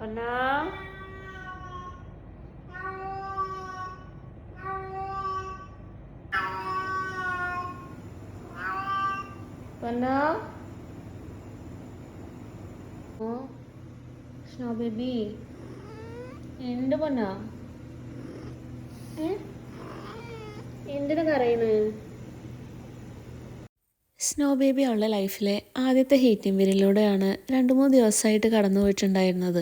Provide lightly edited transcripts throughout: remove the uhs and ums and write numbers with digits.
പൊന്നാ പൊന്നാ ഓ snow baby എന്ത് പൊന്നാ എന്തിനാ കരയണ്? Snow baby അവളുടെ ലൈഫിലെ ആദ്യത്തെ ഹീറ്റിംഗ് പീരീഡിലൂടെയാണ് 2-3 ദിവസമായിട്ട് കടന്നു പോയിട്ടുണ്ടായിരുന്നത്.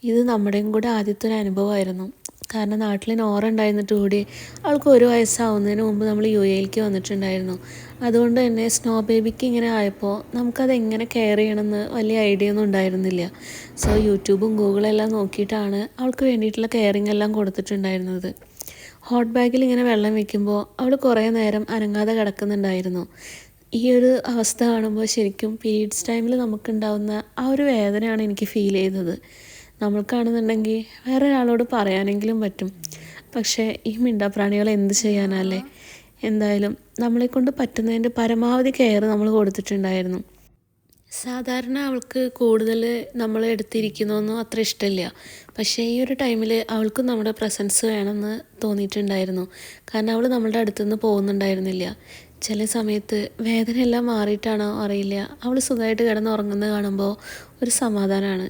ഇത് നമ്മുടെയും കൂടെ ആദ്യത്തെ ഒരു അനുഭവമായിരുന്നു. കാരണം നാട്ടിൽ നോറ ഉണ്ടായിരുന്നിട്ട് കൂടി അവൾക്ക് 1 വയസ്സാവുന്നതിന് മുമ്പ് നമ്മൾ UAEയിലേക്ക് വന്നിട്ടുണ്ടായിരുന്നു. അതുകൊണ്ട് തന്നെ സ്നോ ബേബിക്ക് ഇങ്ങനെ ആയപ്പോൾ നമുക്കത് എങ്ങനെ കെയർ ചെയ്യണമെന്ന് വലിയ ഐഡിയ ഒന്നും ഉണ്ടായിരുന്നില്ല. സോ യൂട്യൂബും ഗൂഗിളെല്ലാം നോക്കിയിട്ടാണ് അവൾക്ക് വേണ്ടിയിട്ടുള്ള കെയറിങ് എല്ലാം കൊടുത്തിട്ടുണ്ടായിരുന്നത്. ഹോട്ട് ബാഗിൽ ഇങ്ങനെ വെള്ളം വയ്ക്കുമ്പോൾ അവൾ കുറേ നേരം അനങ്ങാതെ കിടക്കുന്നുണ്ടായിരുന്നു. ഈ ഒരു അവസ്ഥ കാണുമ്പോൾ ശരിക്കും പീരീഡ്സ് ടൈമിൽ നമുക്കുണ്ടാവുന്ന ആ ഒരു വേദനയാണ് എനിക്ക് ഫീൽ ചെയ്തത്. നമ്മൾക്കാണെന്നുണ്ടെങ്കിൽ വേറെ ഒരാളോട് പറയാനെങ്കിലും പറ്റും. പക്ഷേ ഈ മിണ്ടാപ്രാണികൾ എന്ത് ചെയ്യാനല്ലേ. എന്തായാലും നമ്മളെക്കൊണ്ട് പറ്റുന്നതിൻ്റെ പരമാവധി കെയർ നമ്മൾ കൊടുത്തിട്ടുണ്ടായിരുന്നു. സാധാരണ അവൾക്ക് കൂടുതൽ നമ്മൾ എടുത്തിരിക്കുന്നതൊന്നും അത്ര ഇഷ്ടമില്ല. പക്ഷേ ഈ ഒരു ടൈമിൽ അവൾക്കും നമ്മുടെ പ്രസൻസ് വേണമെന്ന് തോന്നിയിട്ടുണ്ടായിരുന്നു. കാരണം അവൾ നമ്മളുടെ അടുത്തുനിന്ന് പോകുന്നുണ്ടായിരുന്നില്ല. ചില സമയത്ത് വേദനയെല്ലാം മാറിയിട്ടാണോ അറിയില്ല, അവൾ സുഖമായിട്ട് കിടന്ന് ഉറങ്ങുന്നത് കാണുമ്പോൾ ഒരു സമാധാനമാണ്.